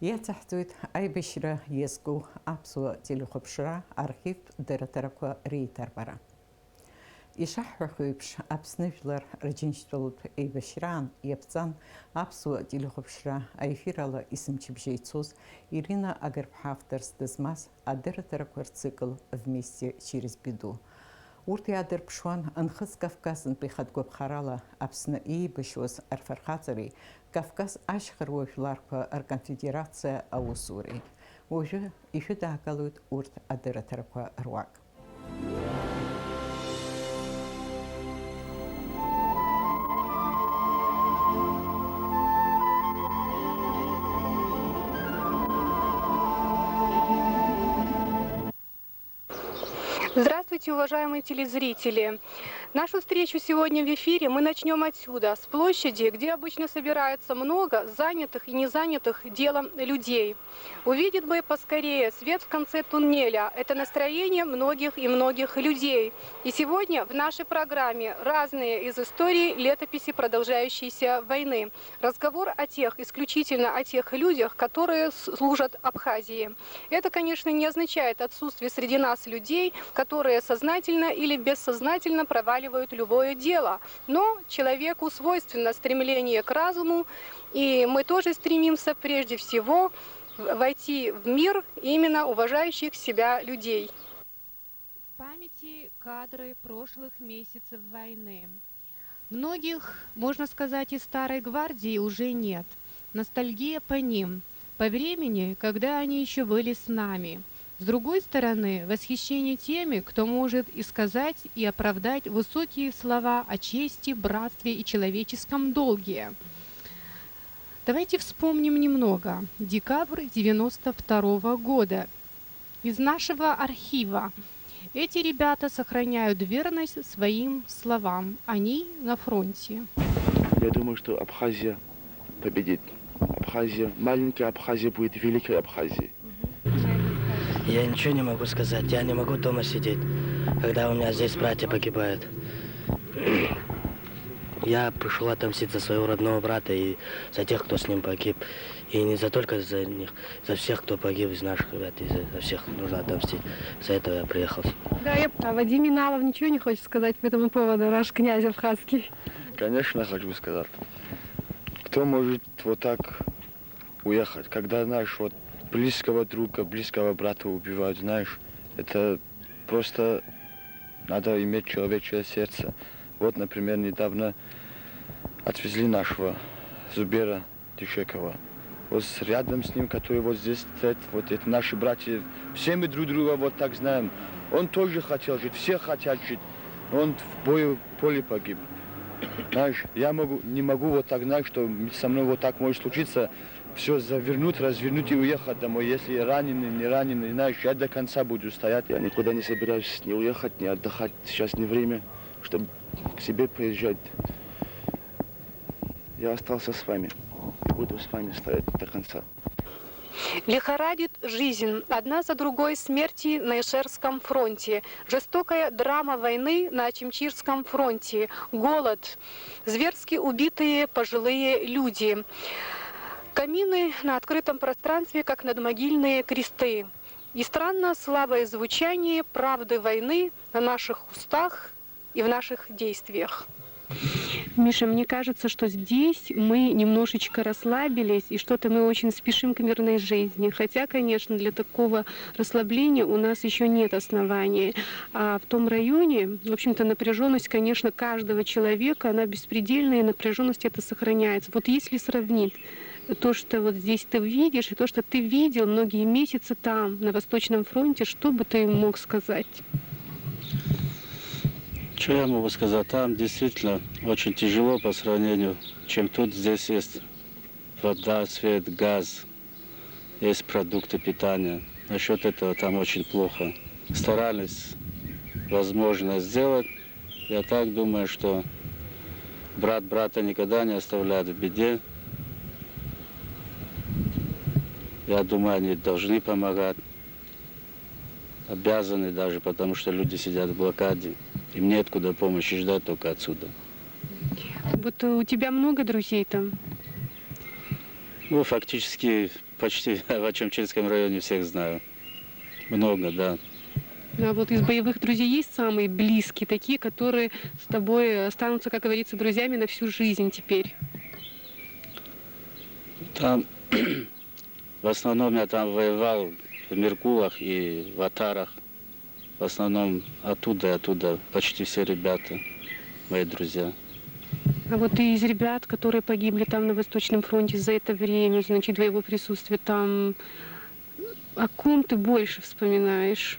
يتحدث أي بشرة يسقو أبسو تلخبشرة أرخيف درتركوا ريتر برا. يشحرخوبش أبسنفلر رجنشتولب أي بشران يبتزان أبسو تلخبشرة أي فيرالا اسم чебжейцуз Ирина Агербхафтерс Дезмас أدرتركوا цикл вместе через беду. Урти адербшван анхыз Кавказын бихадгоб харала абсна и бешвоз арфархазари Кавказ ашхарвофларпа арконфедерация аусури. Уже еще дакалут урт адератерпа руак. Здравствуйте, уважаемые телезрители! Нашу встречу сегодня в эфире мы начнем отсюда, с площади, где обычно собирается много занятых и незанятых делом людей. Увидеть бы поскорее свет в конце туннеля. Это настроение многих и многих людей. И сегодня в нашей программе разные из историй летописи продолжающейся войны. Разговор исключительно о тех людях, которые служат Абхазии. Это, конечно, не означает отсутствие среди нас людей, которые сознательно или бессознательно проваливают любое дело. Но человеку свойственно стремление к разуму, и мы тоже стремимся прежде всего войти в мир именно уважающих себя людей. В памяти кадры прошлых месяцев войны. Многих, можно сказать, из старой гвардии уже нет. Ностальгия по ним, по времени, когда они еще были с нами. С другой стороны, восхищение теми, кто может и сказать, и оправдать высокие слова о чести, братстве и человеческом долге. Давайте вспомним немного. Декабрь 92 года. Из нашего архива. Эти ребята сохраняют верность своим словам. Они на фронте. Я думаю, что Абхазия победит. Абхазия, маленькая Абхазия будет великой Абхазией. Я ничего не могу сказать. Я не могу дома сидеть, когда у меня здесь братья погибают. Я пришел отомстить за своего родного брата и за тех, кто с ним погиб. И не только за них, за всех, кто погиб из наших ребят, и за всех нужно отомстить. За это я приехал. Да, а Вадим Миналов ничего не хочет сказать по этому поводу, наш князь Абхазский? Конечно, хочу сказать. Кто может вот так уехать, когда наш близкого друга, близкого брата убивают, знаешь, это просто надо иметь человеческое сердце. Вот, например, недавно отвезли нашего Зубера Тишекова. Вот рядом с ним, который вот здесь стоит, вот это наши братья, все мы друг друга вот так знаем. Он тоже хотел жить, все хотят жить, но он в поле погиб. Знаешь, я не могу вот так, знаешь, что со мной вот так может случиться, все завернуть, развернуть и уехать домой. Если я раненый, не раненый, знаешь, я до конца буду стоять. Я никуда не собираюсь ни уехать, ни отдыхать. Сейчас не время, чтобы к себе приезжать. Я остался с вами. Буду с вами стоять до конца. Лихорадит жизнь. Одна за другой смерти на Ишерском фронте. Жестокая драма войны на Чимчирском фронте. Голод. Зверски убитые пожилые люди. Камины на открытом пространстве, как надмогильные кресты. И странно слабое звучание правды войны на наших устах и в наших действиях. Миша, мне кажется, что здесь мы немножечко расслабились, и что-то мы очень спешим к мирной жизни. Хотя, конечно, для такого расслабления у нас еще нет оснований. А в том районе, в общем-то, напряженность, конечно, каждого человека, она беспредельная, и напряженность это сохраняется. Вот если сравнить то, что вот здесь ты видишь, и то, что ты видел многие месяцы там, на Восточном фронте, что бы ты мог сказать? Что я могу сказать? Там действительно очень тяжело по сравнению, чем тут. Здесь есть вода, свет, газ, есть продукты питания. Насчет этого там очень плохо. Старались, возможно, сделать. Я так думаю, что брат брата никогда не оставляет в беде. Я думаю, они должны помогать. Обязаны даже, потому что люди сидят в блокаде. Им неоткуда помощи ждать, только отсюда. Вот у тебя много друзей там? Ну, фактически почти в Ачамчинском районе всех знаю. Много, да. А вот из боевых друзей есть самые близкие, такие, которые с тобой останутся, как говорится, друзьями на всю жизнь теперь? Там, в основном я там воевал в Меркулах и в Атарах. В основном оттуда почти все ребята, мои друзья. А вот и из ребят, которые погибли там на Восточном фронте за это время, значит, твоего присутствия там, о ком ты больше вспоминаешь?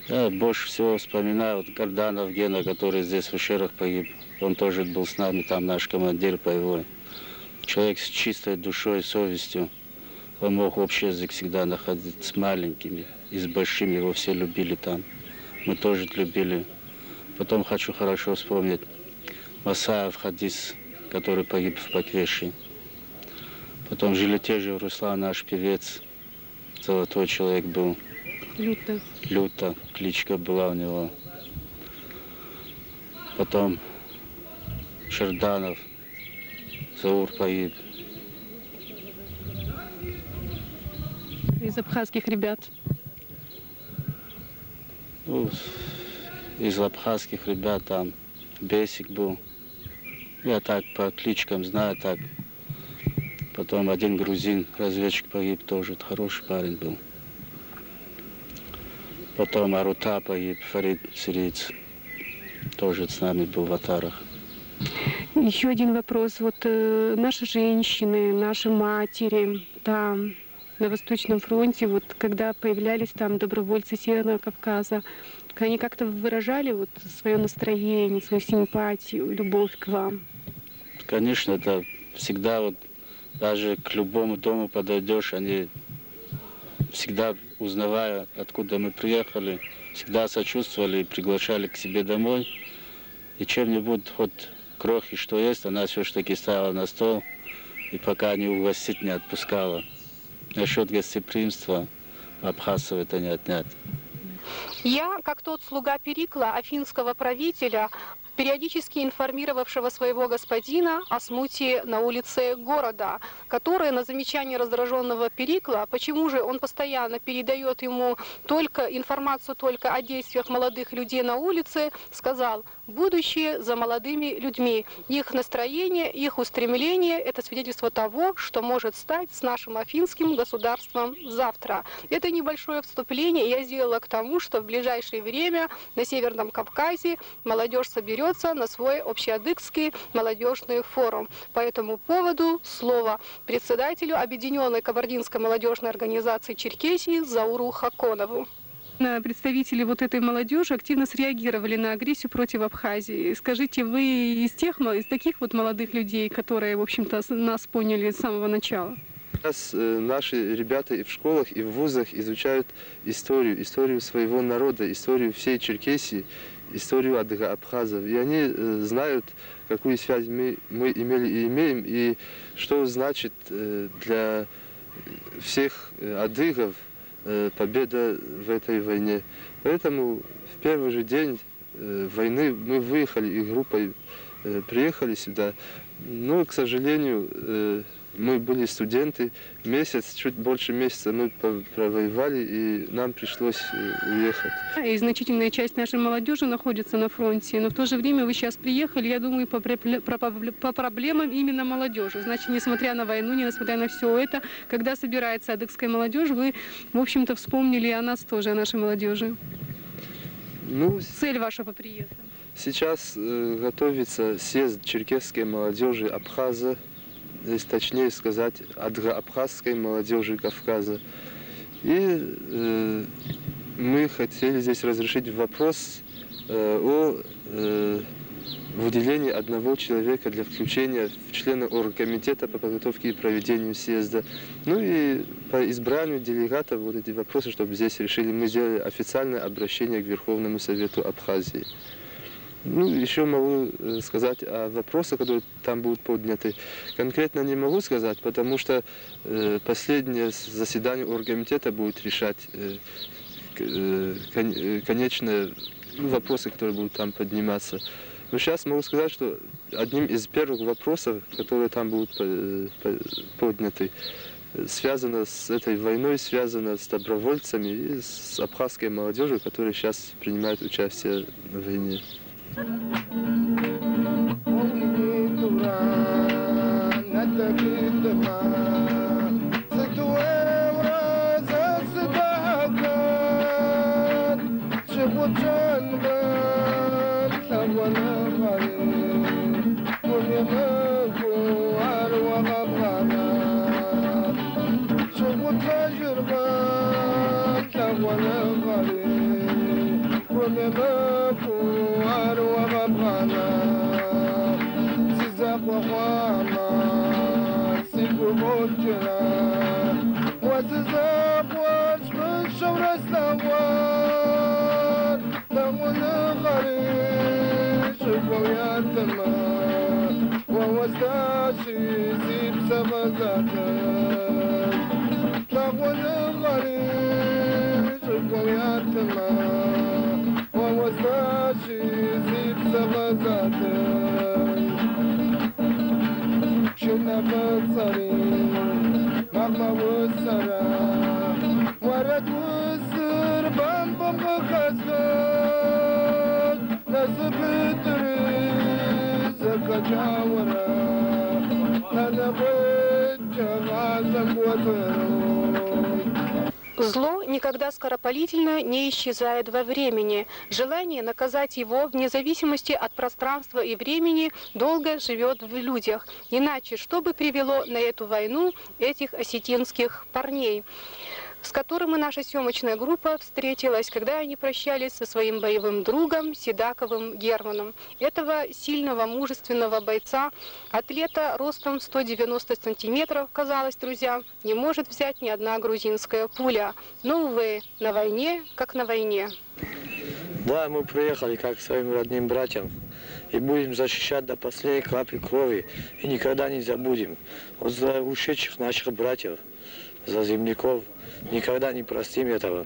Я больше всего вспоминаю вот Горданов Гена, который здесь в Ущерах погиб. Он тоже был с нами, там наш командир боевой. Человек с чистой душой, совестью. Он мог общий язык всегда находить с маленькими и с большими. Его все любили там. Мы тоже любили. Потом хочу хорошо вспомнить Масаев Хадис, который погиб в Поквеши. Потом Жилетежев Руслан, наш певец. Золотой человек был. Люта, кличка была у него. Потом Шерданов, Заур погиб. Из абхазских ребят? Ну, из абхазских ребят там Бесик был. Я так по кличкам знаю, так. Потом один грузин, разведчик погиб, тоже хороший парень был. Потом Арута погиб, Фарид сириец, тоже с нами был в Атарах. Еще один вопрос. Вот наши женщины, наши матери там на Восточном фронте, вот когда появлялись там добровольцы Северного Кавказа, они как-то выражали вот свое настроение, свою симпатию, любовь к вам? Конечно, это всегда вот, даже к любому дому подойдешь, они всегда, узнавая, откуда мы приехали, всегда сочувствовали и приглашали к себе домой. И чем-нибудь, хоть крохи, что есть, она все-таки ставила на стол, и пока не угостить, не отпускала. Насчет гостеприимства абхазцев это не отнять. Я, как тот слуга Перикла, афинского правителя, периодически информировавшего своего господина о смуте на улице города, который на замечание раздраженного Перикла, почему же он постоянно передает ему информацию только о действиях молодых людей на улице, сказал: будущее за молодыми людьми. Их настроение, их устремление – это свидетельство того, что может стать с нашим афинским государством завтра. Это небольшое вступление я сделала к тому, что в ближайшее время на Северном Кавказе молодежь соберется на свой общеадыгский молодежный форум. По этому поводу слово председателю Объединенной кабардинской молодежной организации Черкесии Зауру Хаконову. Представители вот этой молодежи активно среагировали на агрессию против Абхазии. Скажите, вы из таких вот молодых людей, которые, в общем-то, нас поняли с самого начала? Сейчас наши ребята и в школах, и в вузах изучают историю своего народа, историю всей Черкесии, историю адыго-абхазов. И они знают, какую связь мы имели и имеем, и что значит для всех адыгов победа в этой войне. Поэтому в первый же день войны мы выехали и группой приехали сюда. Но, к сожалению, мы были студенты, чуть больше месяца мы провоевали, и нам пришлось уехать. И значительная часть нашей молодежи находится на фронте, но в то же время вы сейчас приехали, я думаю, по проблемам именно молодежи. Значит, несмотря на войну, несмотря на все это, когда собирается адыгская молодежь, вы, в общем-то, вспомнили о нас тоже, о нашей молодежи. Цель вашего приезда? Сейчас готовится съезд черкесской молодежи Абхаза, точнее сказать, адыго-абхазской молодежи Кавказа. И мы хотели здесь разрешить вопрос о выделении одного человека для включения в члены оргкомитета по подготовке и проведению съезда. Ну и по избранию делегатов вот эти вопросы, чтобы здесь решили, мы сделали официальное обращение к Верховному Совету Абхазии. Еще могу сказать о вопросах, которые там будут подняты. Конкретно не могу сказать, потому что последнее заседание оргкомитета будет решать конечные вопросы, которые будут там подниматься. Но сейчас могу сказать, что одним из первых вопросов, которые там будут подняты, связано с этой войной, связано с добровольцами и с абхазской молодежью, которая сейчас принимает участие в войне. Зло никогда скоропалительно не исчезает во времени. Желание наказать его, вне зависимости от пространства и времени, долго живет в людях. Иначе что бы привело на эту войну этих осетинских парней, с которыми наша съемочная группа встретилась, когда они прощались со своим боевым другом Седаковым Германом. Этого сильного, мужественного бойца, атлета ростом 190 сантиметров, казалось, друзья, не может взять ни одна грузинская пуля. Но, увы, на войне, как на войне. Да, мы приехали как к своим родным братьям и будем защищать до последней капли крови и никогда не забудем. Вот за ушедших наших братьев, за земляков, никогда не простим этого.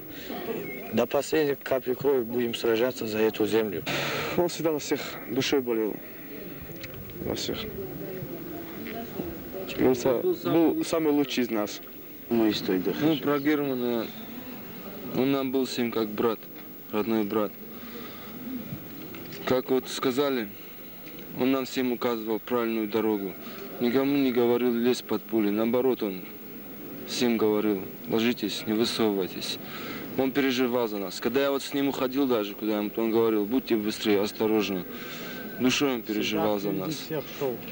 До последней капли крови будем сражаться за эту землю. Он всегда во всех душой болел. Во всех. Был самый лучший из нас. Мы из той дохожи. Ну, про Германа, он нам был всем как брат, родной брат. Как вот сказали, он нам всем указывал правильную дорогу. Никому не говорил лезь под пули, наоборот, он всем говорил, ложитесь, не высовывайтесь. Он переживал за нас. Когда я вот с ним уходил даже куда-нибудь, он говорил, будьте быстрее, осторожно. Душой он переживал за нас.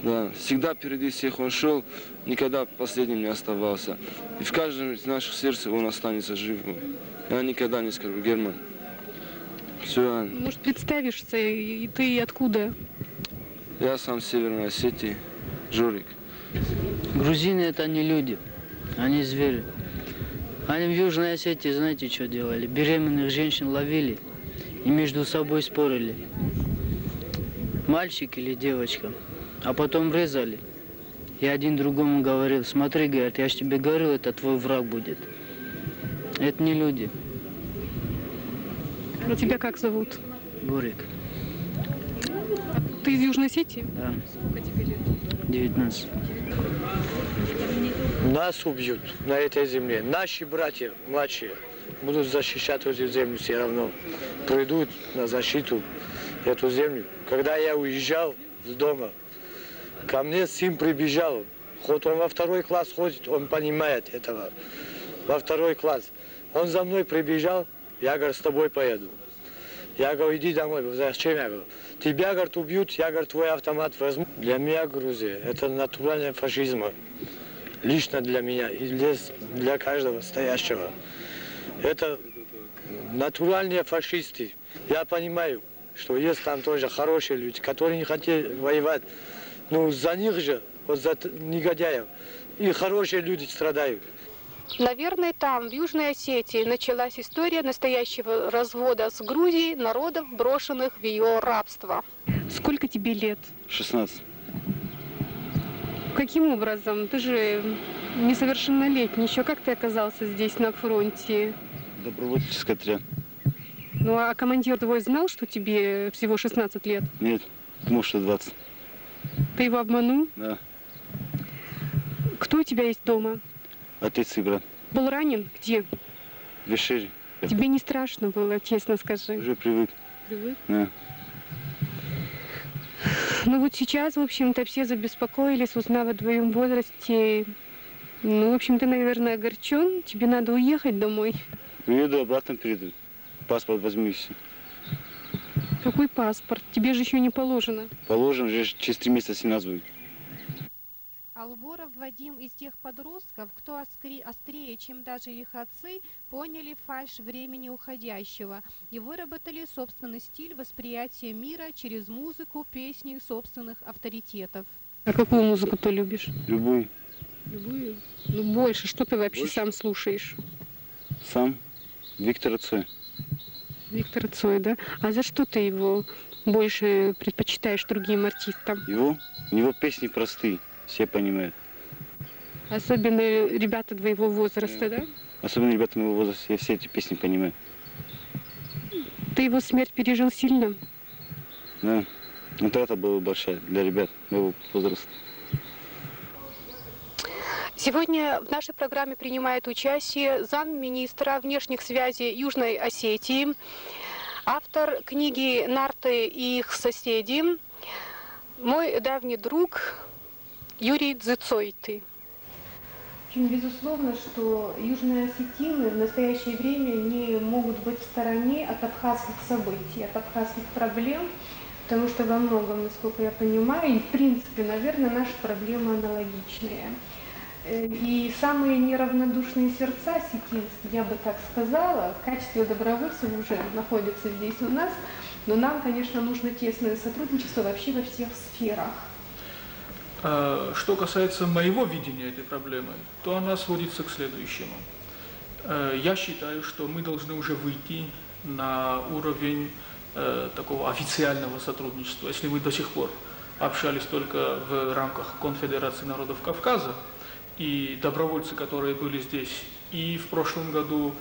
Да, всегда впереди всех он шел, никогда последним не оставался. И в каждом из наших сердц он останется живым. Я никогда не скажу, Герман, все. Может, представишься, и ты откуда? Я сам с Северной Осетии, Жорик. Грузины это не люди, они звери. Они в Южной Осетии, знаете, что делали? Беременных женщин ловили и между собой спорили. Мальчик или девочка. А потом резали. И один другому говорил, смотри, говорит, я ж тебе говорил, это твой враг будет. Это не люди. А тебя как зовут? Бурик. Ты из Южной Осетии? Да. Сколько тебе лет? 19. Нас убьют на этой земле. Наши братья младшие будут защищать эту землю все равно. Придут на защиту эту землю. Когда я уезжал с дома, ко мне сын прибежал. Хоть он во 2 класс ходит, он понимает этого. Во 2 класс. Он за мной прибежал, я, говорю, с тобой поеду. Я говорю, иди домой. Зачем? Я говорю, тебя, говорит, убьют, я, говорю, твой автомат возьму. Для меня Грузия – это натуральный фашизм. Лично для меня и для каждого стоящего. Это натуральные фашисты. Я понимаю, что есть там тоже хорошие люди, которые не хотели воевать. Но за них же, вот за негодяев, и хорошие люди страдают. Наверное, там, в Южной Осетии, началась история настоящего развода с Грузией народов, брошенных в ее рабство. Сколько тебе лет? 16. Каким образом? Ты же несовершеннолетний еще. Как ты оказался здесь на фронте? Добровольческий отряд. Ну а командир твой знал, что тебе всего 16 лет? Нет, думал, что 20. Ты его обманул? Да. Кто у тебя есть дома? отец и брат. Был ранен? Где? В Вишере. Тебе не страшно было, честно скажи? Уже привык. Привык? Да. Ну вот сейчас, в общем-то, все забеспокоились, узнав о твоем возрасте. Ну, в общем, ты, наверное, огорчен. Тебе надо уехать домой. Уеду, обратно приеду. Паспорт возьму все. Какой паспорт? Тебе же еще не положено. Положим, уже через 3 месяца 17 будет. Алворов Вадим из тех подростков, кто острее, чем даже их отцы, поняли фальшь времени уходящего и выработали собственный стиль восприятия мира через музыку, песни собственных авторитетов. А какую музыку ты любишь? Любую. Любую? Ну, больше. Что ты вообще сам слушаешь? Сам. Виктор Цой. Виктор Цой, да? А за что ты его больше предпочитаешь другим артистам? У него песни простые, все понимают. Особенно ребята твоего возраста, да? Особенно ребята моего возраста, я все эти песни понимаю. Ты его смерть пережил сильно? Да. Утрата была большая для ребят моего возраста. Сегодня в нашей программе принимает участие замминистра внешних связей Южной Осетии, автор книги «Нарты и их соседи», мой давний друг Юрий Дзыцойты. Безусловно, что южные осетины в настоящее время не могут быть в стороне от абхазских событий, от абхазских проблем, потому что во многом, насколько я понимаю, и в принципе, наверное, наши проблемы аналогичные. И самые неравнодушные сердца осетинские, я бы так сказала, в качестве добровольцев уже находятся здесь у нас, но нам, конечно, нужно тесное сотрудничество вообще во всех сферах. Что касается моего видения этой проблемы, то она сводится к следующему. Я считаю, что мы должны уже выйти на уровень такого официального сотрудничества. Если мы до сих пор общались только в рамках Конфедерации народов Кавказа, и добровольцы, которые были здесь и в прошлом году,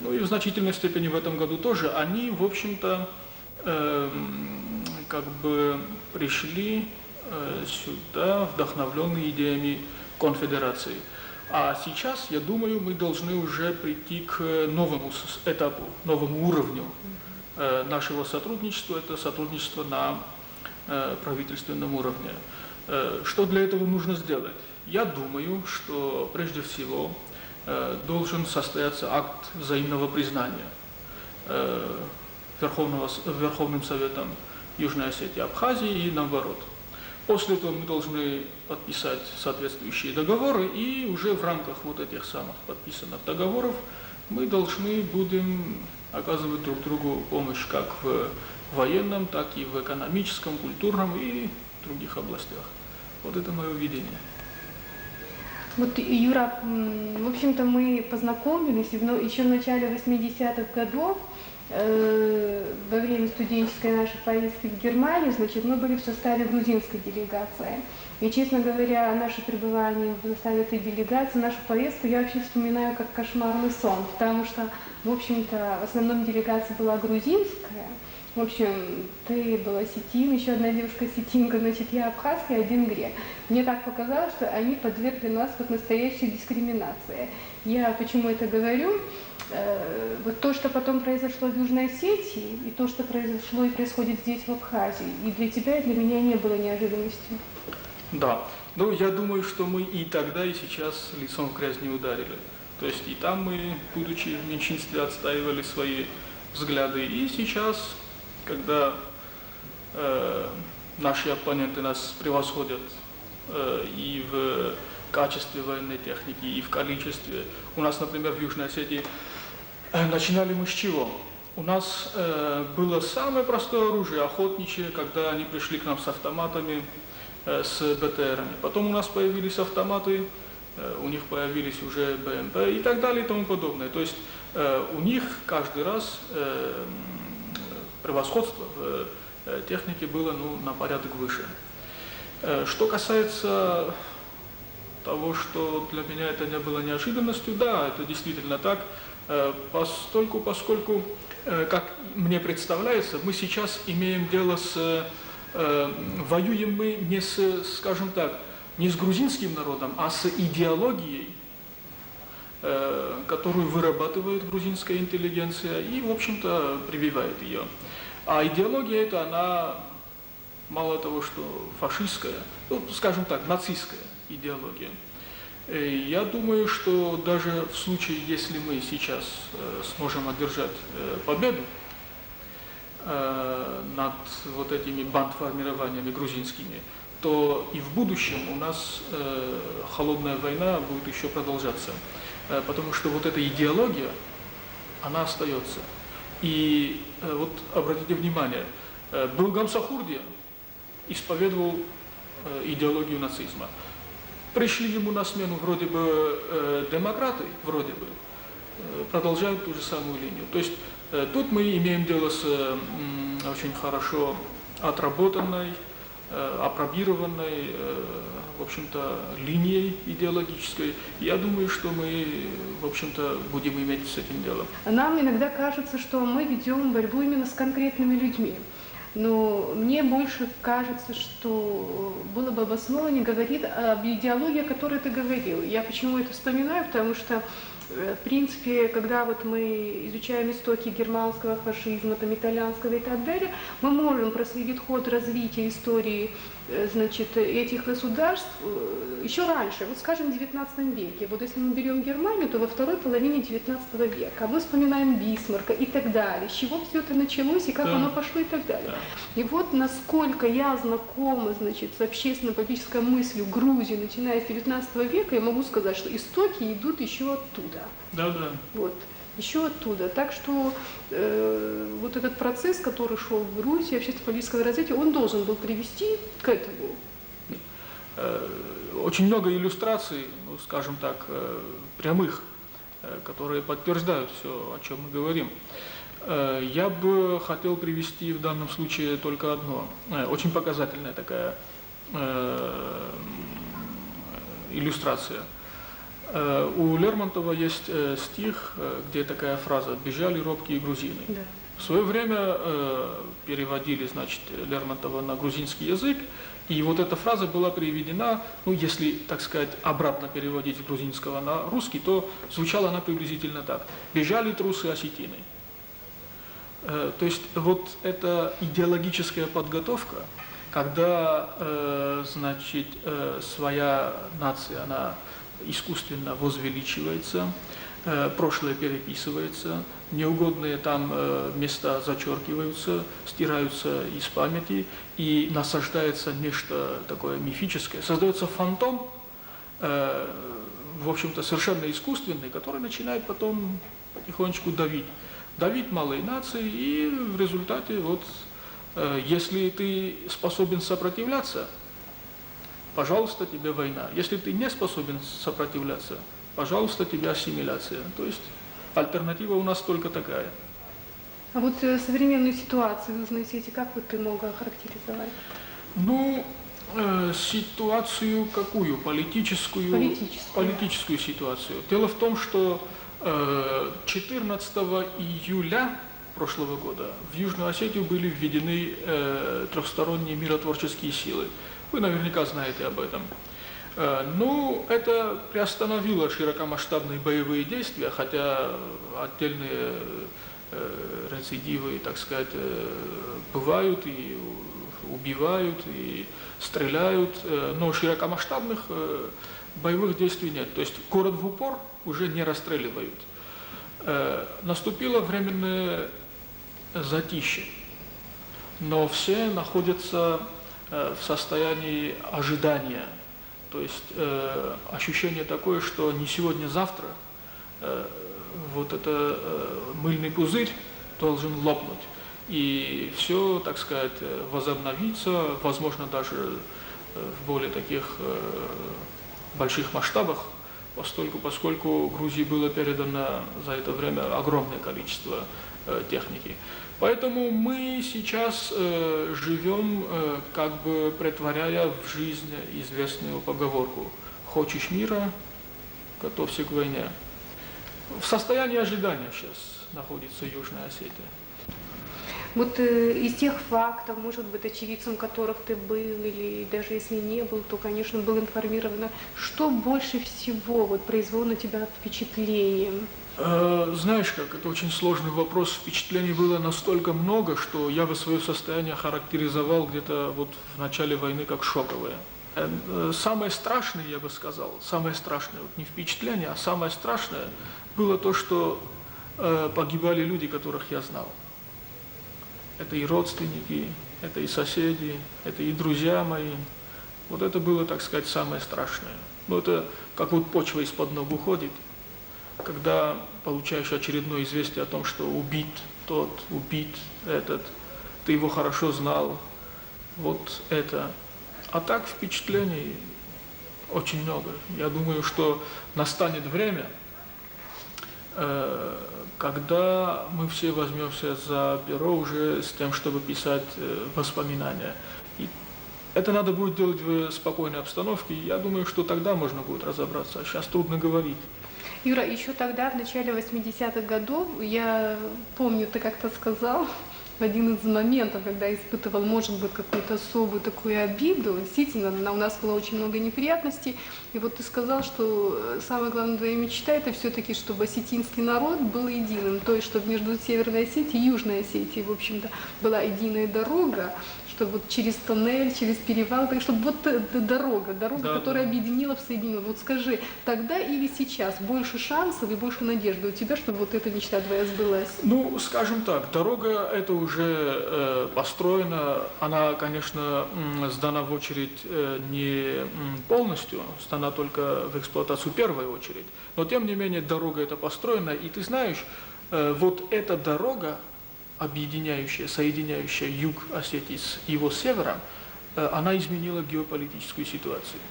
ну и в значительной степени в этом году тоже, они, в общем-то, как бы пришли сюда, вдохновленные идеями конфедерации. А сейчас, я думаю, мы должны уже прийти к новому этапу, новому уровню нашего сотрудничества. Это сотрудничество на правительственном уровне. Что для этого нужно сделать? Я думаю, что прежде всего должен состояться акт взаимного признания Верховным Советом Южной Осетии и Абхазии и наоборот. После этого мы должны подписать соответствующие договоры, и уже в рамках вот этих самых подписанных договоров мы должны будем оказывать друг другу помощь как в военном, так и в экономическом, культурном и других областях. Вот это мое видение. Вот, Юра, в общем-то, мы познакомились еще в начале 80-х годов, во время студенческой нашей поездки в Германию, значит, мы были в составе грузинской делегации. И, честно говоря, наше пребывание в составе этой делегации, нашу поездку я вообще вспоминаю как кошмарный сон, потому что, в общем-то, в основном делегация была грузинская. В общем, ты был осетин, еще одна девушка осетинка, значит, я абхазка и один грек. Мне так показалось, что они подвергли нас вот настоящей дискриминации. Я почему это говорю? Вот то, что потом произошло в Южной Осетии, и то, что произошло и происходит здесь, в Абхазии, и для тебя, и для меня не было неожиданностью. Да, ну я думаю, что мы и тогда, и сейчас лицом в грязь не ударили. То есть и там мы, будучи в меньшинстве, отстаивали свои взгляды, и сейчас, когда наши оппоненты нас превосходят и в качестве военной техники, и в количестве. У нас, например, в Южной Осетии начинали мы с чего? У нас было самое простое оружие, охотничье, когда они пришли к нам с автоматами, с БТРами. Потом у нас появились автоматы, у них появились уже БМП и так далее и тому подобное. То есть у них каждый раз превосходство в технике было на порядок выше. Что касается того, что для меня это не было неожиданностью, да, это действительно так, поскольку, как мне представляется, мы сейчас имеем дело с, воюем мы не с, скажем так, не с грузинским народом, а с идеологией которую вырабатывает грузинская интеллигенция и, в общем-то, прививает ее. А идеология эта, она мало того, что фашистская, ну, скажем так, нацистская идеология. Я думаю, что даже в случае, если мы сейчас сможем одержать победу над вот этими бандформированиями грузинскими, то и в будущем у нас холодная война будет еще продолжаться. Потому что вот эта идеология, она остается. И вот обратите внимание, Булгамсахурдия исповедовал идеологию нацизма. Пришли ему на смену вроде бы демократы, вроде бы, продолжают ту же самую линию. То есть тут мы имеем дело с очень хорошо отработанной, апробированной, в общем-то, линией идеологической. Я думаю, что мы, в общем-то, будем иметь с этим делом. Нам иногда кажется, что мы ведем борьбу именно с конкретными людьми. Но мне больше кажется, что было бы обоснованнее говорить об идеологии, о которой ты говорил. Я почему это вспоминаю? Потому что, в принципе, когда вот мы изучаем истоки германского фашизма, там, итальянского и так далее, мы можем проследить ход развития истории, значит, этих государств еще раньше, вот скажем, в XIX веке. Вот если мы берем Германию, то во второй половине XIX века. Мы вспоминаем Бисмарка и так далее. С чего все это началось и как оно пошло и так далее. И вот насколько я знакома, значит, с общественно-политической мыслью Грузии, начиная с XIX века, я могу сказать, что истоки идут еще оттуда. Да. Вот. Еще оттуда. Так что вот этот процесс, который шел в Грузии, общественно-политического развития, он должен был привести к этому. Очень много иллюстраций, ну, скажем так, прямых, которые подтверждают все, о чем мы говорим. Я бы хотел привести в данном случае только одно, очень показательная такая иллюстрация. У Лермонтова есть стих, где такая фраза «Бежали робкие грузины». Да. В свое время переводили, значит, Лермонтова на грузинский язык, и вот эта фраза была переведена, ну, если, так сказать, обратно переводить с грузинского на русский, то звучала она приблизительно так: «Бежали трусы осетины». То есть вот эта идеологическая подготовка, когда, значит, своя нация, она искусственно возвеличивается, прошлое переписывается, неугодные там места зачеркиваются, стираются из памяти, и насаждается нечто такое мифическое. Создается фантом, в общем-то, совершенно искусственный, который начинает потом потихонечку давить малые нации, и в результате, вот, если ты способен сопротивляться, пожалуйста, тебе война. Если ты не способен сопротивляться, пожалуйста, тебе ассимиляция. То есть альтернатива у нас только такая. А вот современную ситуацию в Южной Осетии как вот ты мог охарактеризовать? Ну, ситуацию какую? Политическую ситуацию. Дело в том, что 14 июля прошлого года в Южную Осетию были введены трехсторонние миротворческие силы. Вы наверняка знаете об этом. Ну, это приостановило широкомасштабные боевые действия, хотя отдельные рецидивы, так сказать, бывают и убивают, и стреляют, но широкомасштабных боевых действий нет. То есть город в упор уже не расстреливают. Наступило временное затишье, но все находятся в состоянии ожидания. То есть ощущение такое, что не сегодня-завтра вот этот мыльный пузырь должен лопнуть. И все, так сказать, возобновится, возможно, даже в более таких больших масштабах, поскольку Грузии было передано за это время огромное количество техники. Поэтому мы сейчас живем, как бы претворяя в жизнь известную поговорку: «Хочешь мира, готовься к войне». В состоянии ожидания сейчас находится Южная Осетия. Вот из тех фактов, может быть, очевидцем которых ты был, или даже если не был, то, конечно, был информирован, что больше всего вот произвело на тебя впечатление? Знаешь как, это очень сложный вопрос. Впечатлений было настолько много, что я бы свое состояние характеризовал где-то вот в начале войны как шоковое. Самое страшное, я бы сказал, самое страшное, вот не впечатление, а самое страшное было то, что погибали люди, которых я знал. Это и родственники, это и соседи, это и друзья мои. Вот это было, так сказать, самое страшное. Но это как вот почва из-под ног уходит, когда получаешь очередное известие о том, что убит тот, убит этот, ты его хорошо знал, вот это. А так впечатлений очень много. Я думаю, что настанет время, когда мы все возьмемся за перо уже с тем, чтобы писать воспоминания. И это надо будет делать в спокойной обстановке. Я думаю, что тогда можно будет разобраться, а сейчас трудно говорить. Юра, еще тогда, в начале 80-х годов, я помню, ты как-то сказал, в один из моментов, когда испытывал, может быть, какую-то особую такую обиду, действительно, у нас было очень много неприятностей, и вот ты сказал, что самая главная твоя мечта – это все-таки, чтобы осетинский народ был единым, то есть, чтобы между Северной Осетией и Южной Осетией, в общем-то, была единая дорога, чтобы вот через тоннель, через перевал, так чтобы вот дорога, да, которая объединила, соединила. Вот скажи, тогда или сейчас больше шансов и больше надежды у тебя, чтобы вот эта мечта твоя сбылась? Ну, скажем так, дорога эта уже построена, она, конечно, сдана в очередь не полностью, сдана только в эксплуатацию в первую очередь, но тем не менее дорога эта построена, и ты знаешь, вот эта дорога, объединяющая, соединяющая юг Осетии с его севером, она изменила геополитическую ситуацию.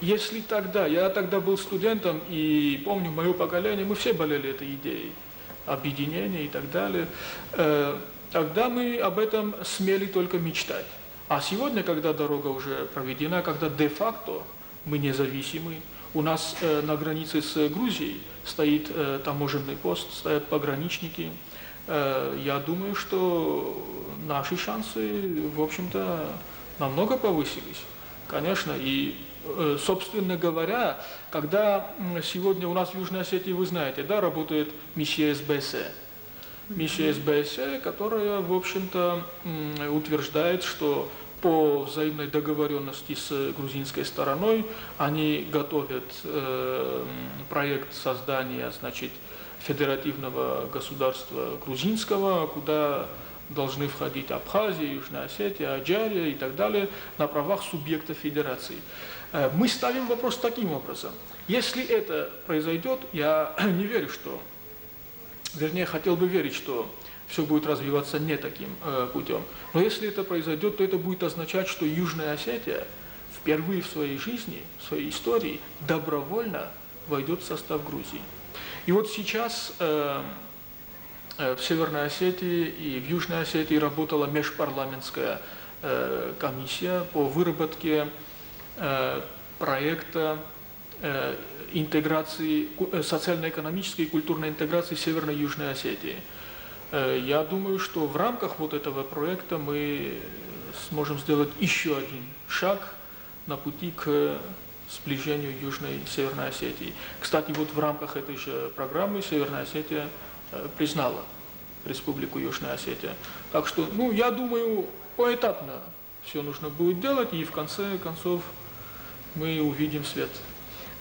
Если тогда, я тогда был студентом, и помню, мое поколение, мы все болели этой идеей объединения и так далее, тогда мы об этом смели только мечтать. А сегодня, когда дорога уже проведена, когда де-факто мы независимы, у нас на границе с Грузией стоит таможенный пост, стоят пограничники, я думаю, что наши шансы, в общем-то, намного повысились. Конечно, и, собственно говоря, когда сегодня у нас в Южной Осетии, вы знаете, да, работает миссия СБС. Миссия СБС, которая, в общем-то, утверждает, что по взаимной договоренности с грузинской стороной они готовят проект создания, значит, федеративного государства грузинского, куда должны входить Абхазия, Южная Осетия, Аджария и так далее, на правах субъекта федерации. Мы ставим вопрос таким образом. Если это произойдет, я не верю, что, вернее, хотел бы верить, что все будет развиваться не таким путем. Но если это произойдет, то это будет означать, что Южная Осетия впервые в своей жизни, в своей истории добровольно войдет в состав Грузии. И вот сейчас в Северной Осетии и в Южной Осетии работала межпарламентская комиссия по выработке проекта интеграции, социально-экономической и культурной интеграции Северной и Южной Осетии. Я думаю, что в рамках вот этого проекта мы сможем сделать еще один шаг на пути к сближению Южной и Северной Осетии. Кстати, вот в рамках этой же программы Северная Осетия признала Республику Южная Осетия. Так что, ну, я думаю, поэтапно все нужно будет делать, и в конце концов мы увидим свет.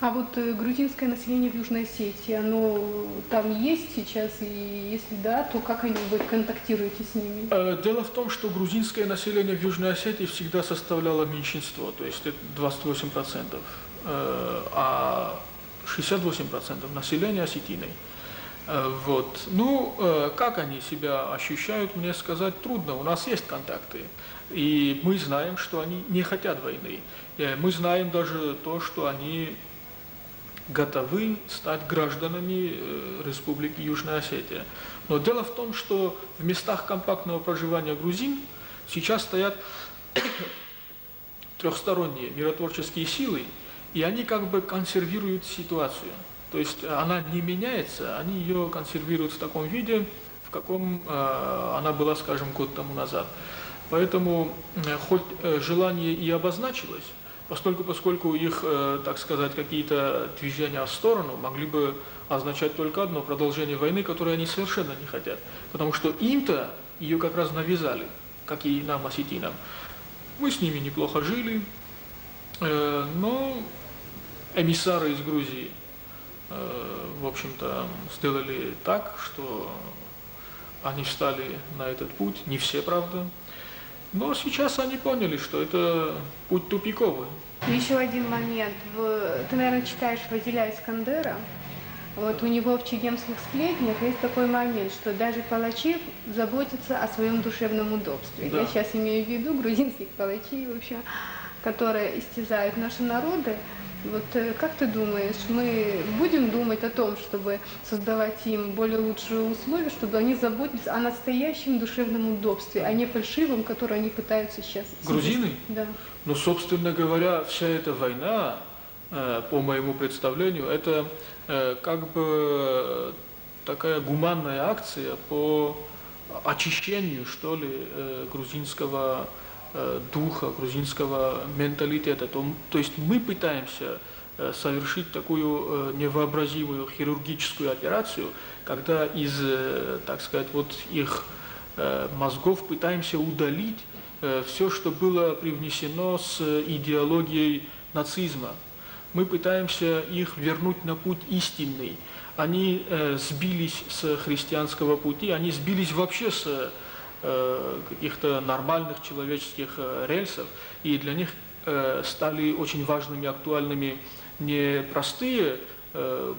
А вот грузинское население в Южной Осетии, оно там есть сейчас, и если да, то как вы контактируете с ними? Дело в том, что грузинское население в Южной Осетии всегда составляло меньшинство, то есть это 28%, а 68% населения осетиной. Вот. Ну, как они себя ощущают, мне сказать трудно. У нас есть контакты, и мы знаем, что они не хотят войны. Мы знаем даже то, что они готовы стать гражданами Республики Южная Осетия. Но дело в том, что в местах компактного проживания грузин сейчас стоят трехсторонние миротворческие силы, и они как бы консервируют ситуацию. То есть она не меняется, они ее консервируют в таком виде, в каком она была, скажем, год тому назад. Поэтому хоть желание и обозначилось, поскольку их, так сказать, какие-то движения в сторону могли бы означать только одно – продолжение войны, которую они совершенно не хотят. Потому что им-то ее как раз навязали, как и нам, осетинам. Мы с ними неплохо жили, но эмиссары из Грузии, в общем-то, сделали так, что они встали на этот путь, не все, правда. Но сейчас они поняли, что это путь тупиковый. Еще один момент. Ты, наверное, читаешь Фазиля Искандера. Вот у него в чегемских сплетнях есть такой момент, что даже палачи заботятся о своем душевном удобстве. Да. Я сейчас имею в виду грузинских палачей, вообще, которые истязают наши народы. Вот как ты думаешь, мы будем думать о том, чтобы создавать им более лучшие условия, чтобы они заботились о настоящем душевном удобстве, а не фальшивом, которое они пытаются сейчас... Грузины? Да. Ну, собственно говоря, вся эта война, по моему представлению, это как бы такая гуманная акция по очищению, что ли, грузинского духа, грузинского менталитета. То есть мы пытаемся совершить такую невообразимую хирургическую операцию, когда из, так сказать, вот их мозгов пытаемся удалить все, что было привнесено с идеологией нацизма. Мы пытаемся их вернуть на путь истинный. Они сбились с христианского пути, они сбились вообще с каких-то нормальных человеческих рельсов, и для них стали очень важными, актуальными не простые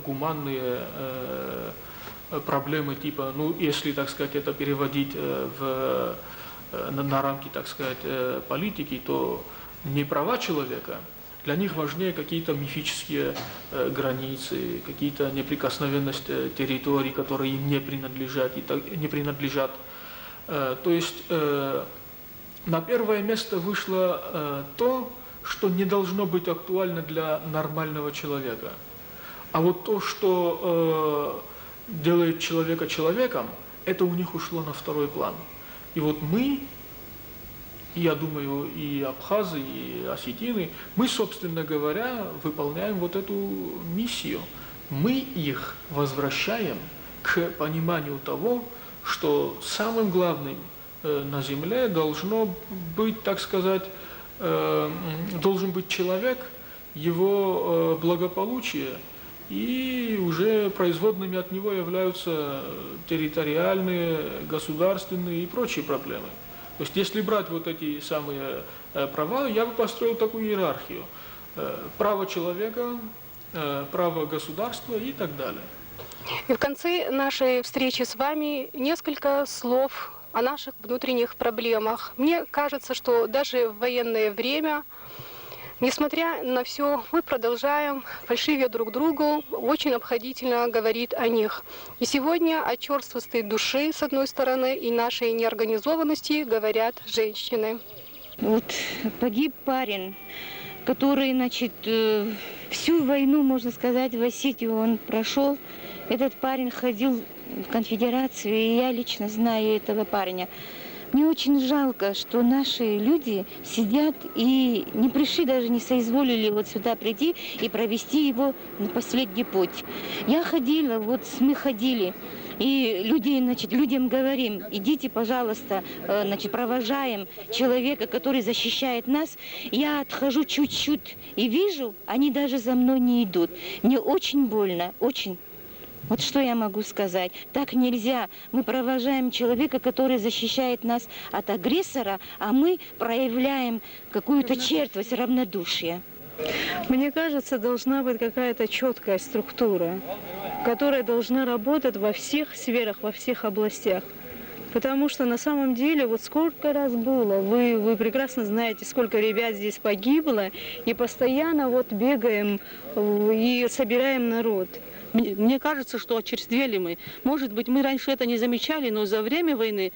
гуманные проблемы типа, ну, если, так сказать, это переводить на рамки, так сказать, политики, то не права человека, для них важнее какие-то мифические границы, какие-то неприкосновенность территорий, которые им не принадлежат. То есть на первое место вышло то, что не должно быть актуально для нормального человека. А вот то, что делает человека человеком, это у них ушло на второй план. И вот мы, я думаю, и абхазы, и осетины, мы, собственно говоря, выполняем вот эту миссию. Мы их возвращаем к пониманию того, что самым главным на земле должно быть, так сказать, должен быть человек, его благополучие, и уже производными от него являются территориальные, государственные и прочие проблемы. То есть если брать вот эти самые права, я бы построил такую иерархию. Право человека, право государства и так далее. И в конце нашей встречи с вами несколько слов о наших внутренних проблемах. Мне кажется, что даже в военное время, несмотря на все, мы продолжаем, фальшивя друг другу, очень обходительно говорить о них. И сегодня о черствости души, с одной стороны, и нашей неорганизованности говорят женщины. Вот погиб парень, который, значит, всю войну, можно сказать, в Осетию он прошел. Этот парень ходил в конфедерацию, и я лично знаю этого парня. Мне очень жалко, что наши люди сидят и не пришли, даже не соизволили вот сюда прийти и провести его на последний путь. Я ходила, вот мы ходили, и людей, значит, людям говорим, идите, пожалуйста, значит, провожаем человека, который защищает нас. Я отхожу чуть-чуть и вижу, они даже за мной не идут. Мне очень больно, очень. Вот что я могу сказать? Так нельзя. Мы провожаем человека, который защищает нас от агрессора, а мы проявляем какую-то черствость, равнодушие. Мне кажется, должна быть какая-то четкая структура, которая должна работать во всех сферах, во всех областях. Потому что на самом деле, вот сколько раз было, вы прекрасно знаете, сколько ребят здесь погибло, и постоянно вот бегаем и собираем народ. Мне кажется, что очерствели мы. Может быть, мы раньше это не замечали, но за время войны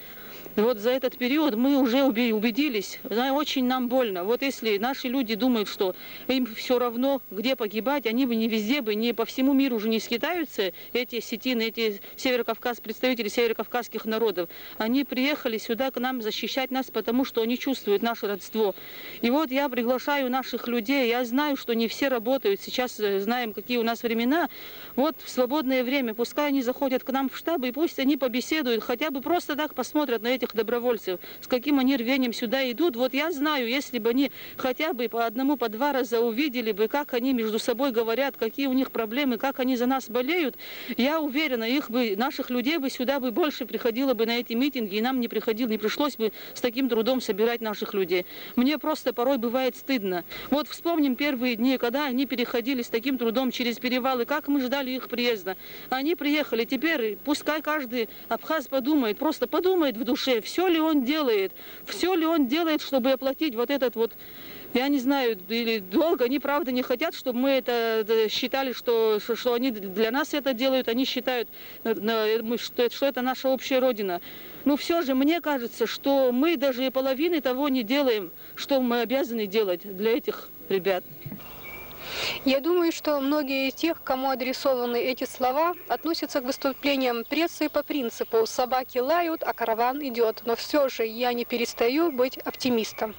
Вот за этот период мы уже убедились, очень нам больно. Вот если наши люди думают, что им все равно, где погибать, они бы не везде бы, не по всему миру уже не скитаются, эти осетины, эти представители северокавказских народов. Они приехали сюда к нам защищать нас, потому что они чувствуют наше родство. И вот я приглашаю наших людей, я знаю, что не все работают, сейчас знаем, какие у нас времена. Вот в свободное время, пускай они заходят к нам в штаб, и пусть они побеседуют, хотя бы просто так посмотрят на этих добровольцев, с каким они рвением сюда идут. Вот я знаю, если бы они хотя бы по одному, по два раза увидели бы, как они между собой говорят, какие у них проблемы, как они за нас болеют, я уверена, наших людей бы сюда бы больше приходило бы на эти митинги, и нам не пришлось бы с таким трудом собирать наших людей. Мне просто порой бывает стыдно. Вот вспомним первые дни, когда они переходили с таким трудом через перевалы, как мы ждали их приезда. Они приехали, теперь пускай каждый абхаз подумает, просто подумает в душе, все ли он делает, чтобы оплатить вот этот вот, я не знаю, или долг. Они правда не хотят, чтобы мы это считали, что они для нас это делают, они считают, что это наша общая родина. Но все же мне кажется, что мы даже и половины того не делаем, что мы обязаны делать для этих ребят. Я думаю, что многие из тех, кому адресованы эти слова, относятся к выступлениям прессы по принципу «собаки лают, а караван идет». Но все же я не перестаю быть оптимистом.